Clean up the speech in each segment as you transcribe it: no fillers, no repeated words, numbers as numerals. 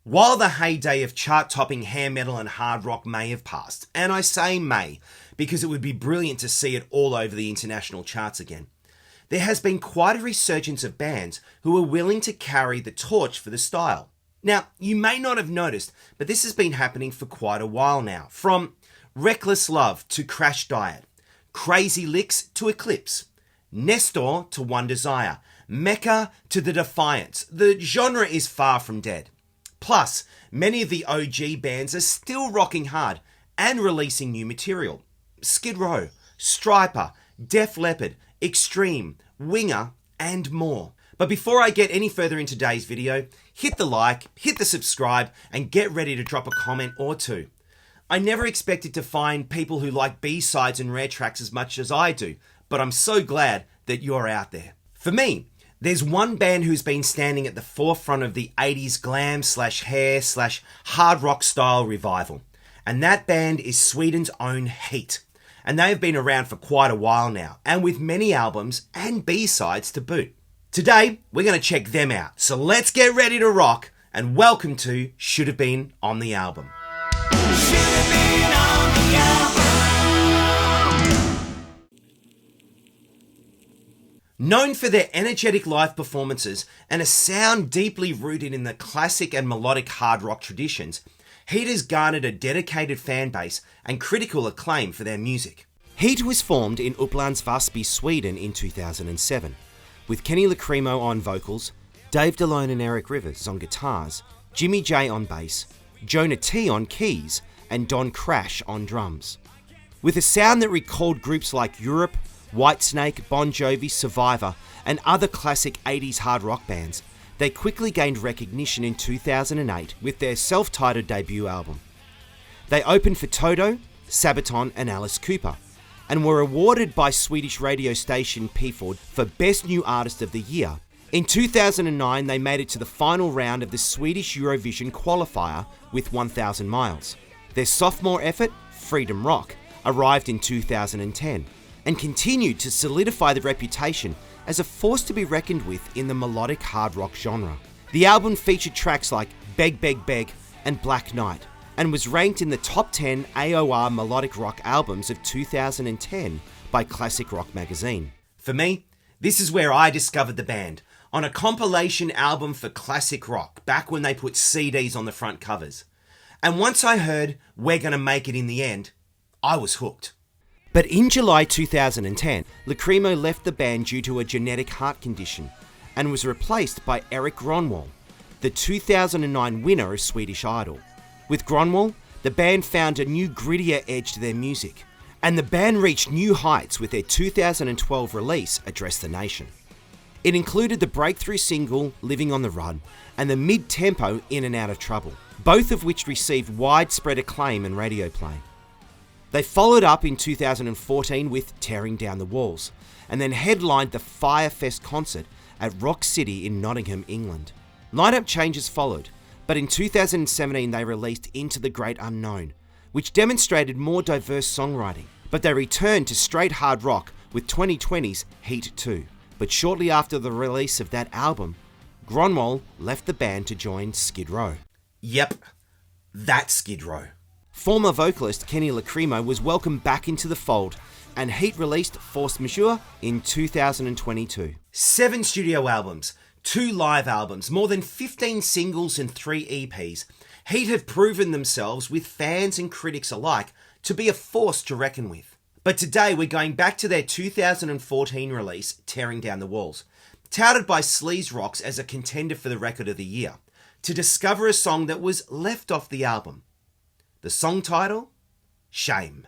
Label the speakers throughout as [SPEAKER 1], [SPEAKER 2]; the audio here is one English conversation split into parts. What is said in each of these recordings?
[SPEAKER 1] While the heyday of chart-topping hair metal and hard rock may have passed, and I say may, because it would be brilliant to see it all over the international charts again, there has been quite a resurgence of bands who are willing to carry the torch for the style. Now, you may not have noticed, but this has been happening for quite a while now. From Reckless Love to Crash Diet, Crazy Licks to Eclipse, Nestor to One Desire, Mecca to The Defiance. The genre is far from dead. Plus, many of the OG bands are still rocking hard and releasing new material. Skid Row, Striper, Def Leppard, Extreme, Winger, and more. But before I get any further in today's video, hit the like, hit the subscribe, and get ready to drop a comment or two. I never expected to find people who like B-sides and rare tracks as much as I do, but I'm so glad that you're out there. For me, there's one band who's been standing at the forefront of the 80s glam/hair/hard rock style revival, and that band is Sweden's own H.E.A.T, and they've been around for quite a while now, and with many albums and B-sides to boot. Today, we're going to check them out, so let's get ready to rock, and welcome to Should Have Been on the Album. Should have been on the album. Known for their energetic live performances and a sound deeply rooted in the classic and melodic hard rock traditions, H.E.A.T has garnered a dedicated fan base and critical acclaim for their music. H.E.A.T was formed in Upplands Väsby, Sweden in 2007, with Kenny Lacrimo on vocals, Dave DeLone and Eric Rivers on guitars, Jimmy J on bass, Jonah T on keys, and Don Crash on drums. With a sound that recalled groups like Europe, Whitesnake, Bon Jovi, Survivor, and other classic 80s hard rock bands, they quickly gained recognition in 2008 with their self-titled debut album. They opened for Toto, Sabaton, and Alice Cooper, and were awarded by Swedish radio station P4 for Best New Artist of the Year. In 2009, they made it to the final round of the Swedish Eurovision qualifier with 1000 Miles. Their sophomore effort, Freedom Rock, arrived in 2010, and continued to solidify the reputation as a force to be reckoned with in the melodic hard rock genre. The album featured tracks like Beg Beg Beg and Black Knight, and was ranked in the top 10 AOR melodic rock albums of 2010 by Classic Rock magazine. For me, this is where I discovered the band, on a compilation album for Classic Rock, back when they put CDs on the front covers. And once I heard We're Gonna Make It in the End, I was hooked. But in July 2010, Lacrimo left the band due to a genetic heart condition and was replaced by Erik Grönwall, the 2009 winner of Swedish Idol. With Grönwall, the band found a new grittier edge to their music, and the band reached new heights with their 2012 release, Address the Nation. It included the breakthrough single, Living on the Run, and the mid-tempo In and Out of Trouble, both of which received widespread acclaim and radio play. They followed up in 2014 with Tearing Down the Walls, and then headlined the Firefest concert at Rock City in Nottingham, England. Lineup changes followed, but in 2017 they released Into the Great Unknown, which demonstrated more diverse songwriting, but they returned to straight hard rock with 2020's H.E.A.T 2. But shortly after the release of that album, Grönwall left the band to join Skid Row. Yep, that's Skid Row. Former vocalist Kenny Lacrimo was welcomed back into the fold, and H.E.A.T released Force Majeure in 2022. 7 studio albums, 2 live albums, more than 15 singles and 3 EPs, H.E.A.T have proven themselves with fans and critics alike to be a force to reckon with. But today we're going back to their 2014 release, Tearing Down the Walls, touted by Sleaze Rocks as a contender for the Record of the Year, to discover a song that was left off the album. The song title? Shame.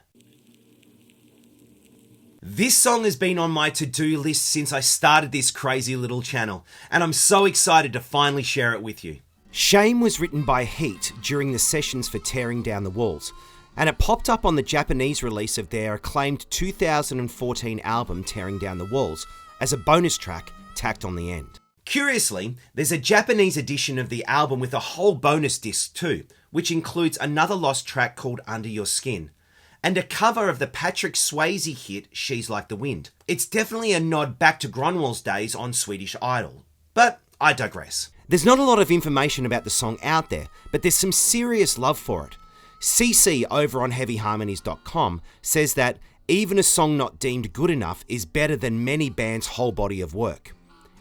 [SPEAKER 1] This song has been on my to-do list since I started this crazy little channel, and I'm so excited to finally share it with you. Shame was written by H.E.A.T during the sessions for Tearing Down the Walls, and it popped up on the Japanese release of their acclaimed 2014 album Tearing Down the Walls as a bonus track tacked on the end. Curiously, there's a Japanese edition of the album with a whole bonus disc too, which includes another lost track called Under Your Skin, and a cover of the Patrick Swayze hit She's Like the Wind. It's definitely a nod back to Grönwall's days on Swedish Idol. But I digress. There's not a lot of information about the song out there, but there's some serious love for it. CC over on heavyharmonies.com says that even a song not deemed good enough is better than many bands' whole body of work.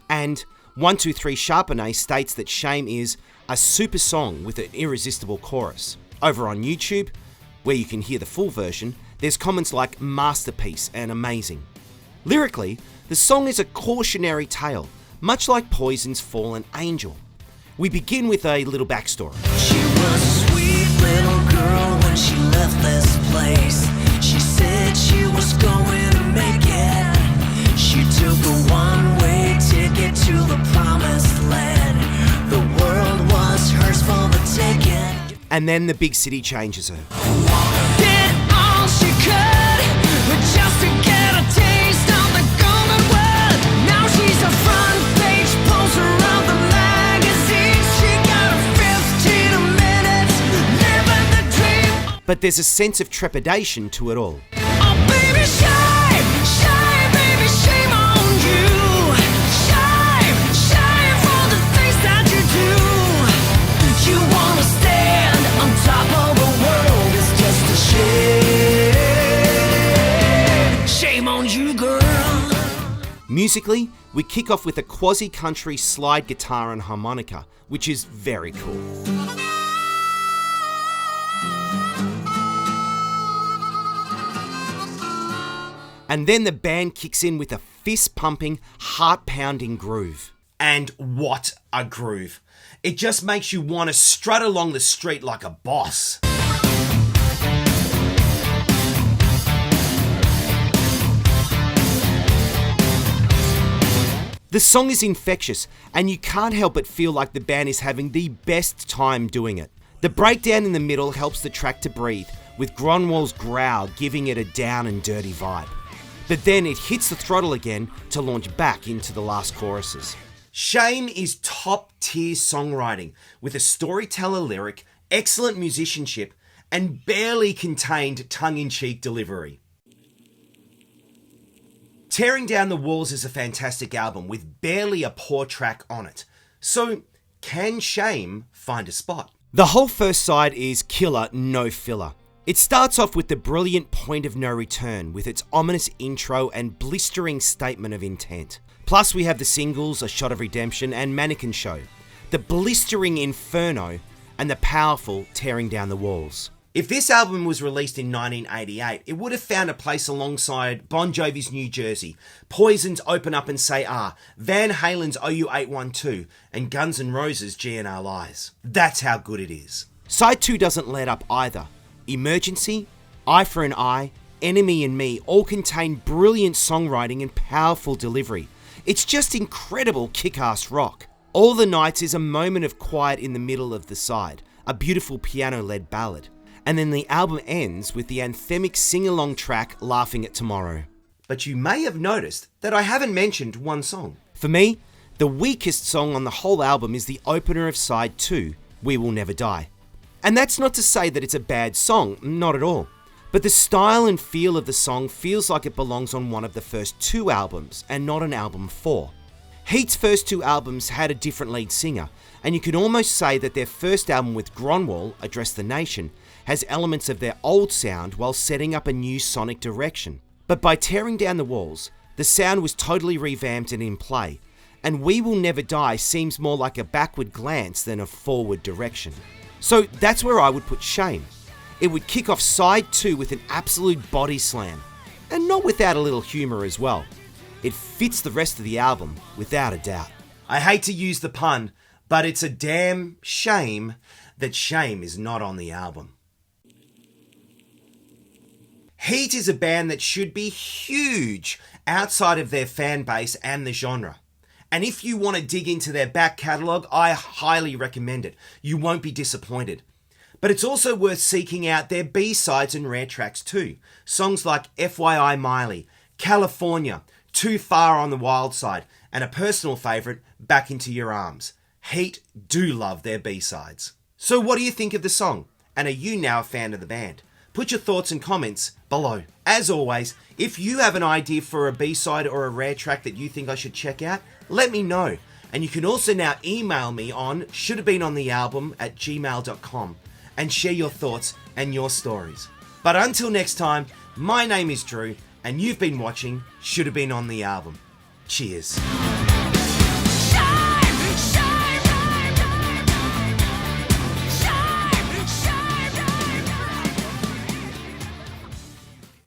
[SPEAKER 1] And 123 Chardonnay states that Shame is a super song with an irresistible chorus. Over on YouTube, where you can hear the full version, there's comments like masterpiece and amazing. Lyrically, the song is a cautionary tale, much like Poison's Fallen Angel. We begin with a little backstory.
[SPEAKER 2] She was a sweet little girl when she left this place. She said she was going to make it. She took a one-way ticket to the promised land. The world was hers for the taking.
[SPEAKER 1] And then the big city changes her.
[SPEAKER 2] Did all she could just to get a taste of the golden world. Now she's a front page poster of the magazine. She got her 15 minutes living the dream.
[SPEAKER 1] But there's a sense of trepidation to it all.
[SPEAKER 2] Oh baby, shame, shame, baby, shame on you. Shame, shame for the things that you do. You wanna stand on top of the world, it's just a shame. Shame on you, girl.
[SPEAKER 1] Musically, we kick off with a quasi-country slide guitar and harmonica, which is very cool. And then the band kicks in with a fist-pumping, heart-pounding groove. And what a groove. It just makes you want to strut along the street like a boss. The song is infectious, and you can't help but feel like the band is having the best time doing it. The breakdown in the middle helps the track to breathe, with Gronwall's growl giving it a down and dirty vibe. But then it hits the throttle again to launch back into the last choruses. Shame is top-tier songwriting, with a storyteller lyric, excellent musicianship, and barely contained tongue-in-cheek delivery. Tearing Down the Walls is a fantastic album with barely a poor track on it. So, can Shame find a spot? The whole first side is killer, no filler. It starts off with the brilliant Point of No Return with its ominous intro and blistering statement of intent. Plus we have the singles A Shot of Redemption and Mannequin Show, the blistering Inferno, and the powerful Tearing Down the Walls. If this album was released in 1988, it would have found a place alongside Bon Jovi's New Jersey, Poison's Open Up and Say Ah, Van Halen's OU812, and Guns N' Roses' GNR Lies. That's how good it is. Side 2 doesn't let up either. Emergency, Eye for an Eye, Enemy and Me all contain brilliant songwriting and powerful delivery. It's just incredible kick-ass rock. All the Nights is a moment of quiet in the middle of the side, a beautiful piano-led ballad. And then the album ends with the anthemic sing-along track Laughing at Tomorrow. But you may have noticed that I haven't mentioned one song. For me, the weakest song on the whole album is the opener of side 2, We Will Never Die. And that's not to say that it's a bad song, not at all. But the style and feel of the song feels like it belongs on one of the first 2 albums, and not on album 4. H.E.A.T's first 2 albums had a different lead singer, and you could almost say that their first album with Gronwall, Address the Nation, has elements of their old sound while setting up a new sonic direction. But by Tearing Down the Walls, the sound was totally revamped and in play, and We Will Never Die seems more like a backward glance than a forward direction. So that's where I would put Shame. It would kick off side 2 with an absolute body slam, and not without a little humour as well. It fits the rest of the album, without a doubt. I hate to use the pun, but it's a damn shame that Shame is not on the album. H.E.A.T is a band that should be huge outside of their fan base and the genre. And if you want to dig into their back catalogue, I highly recommend it. You won't be disappointed. But it's also worth seeking out their B-sides and rare tracks too. Songs like FYI Miley, California, Too Far on the Wild Side, and a personal favourite, Back Into Your Arms. H.E.A.T do love their B-sides. So what do you think of the song? And are you now a fan of the band? Put your thoughts and comments below. As always, if you have an idea for a B-side or a rare track that you think I should check out, let me know. And you can also now email me on shouldvebeenonthealbum@gmail.com and share your thoughts and your stories. But until next time, my name is Drew, and you've been watching Should Have Been on the Album. Cheers.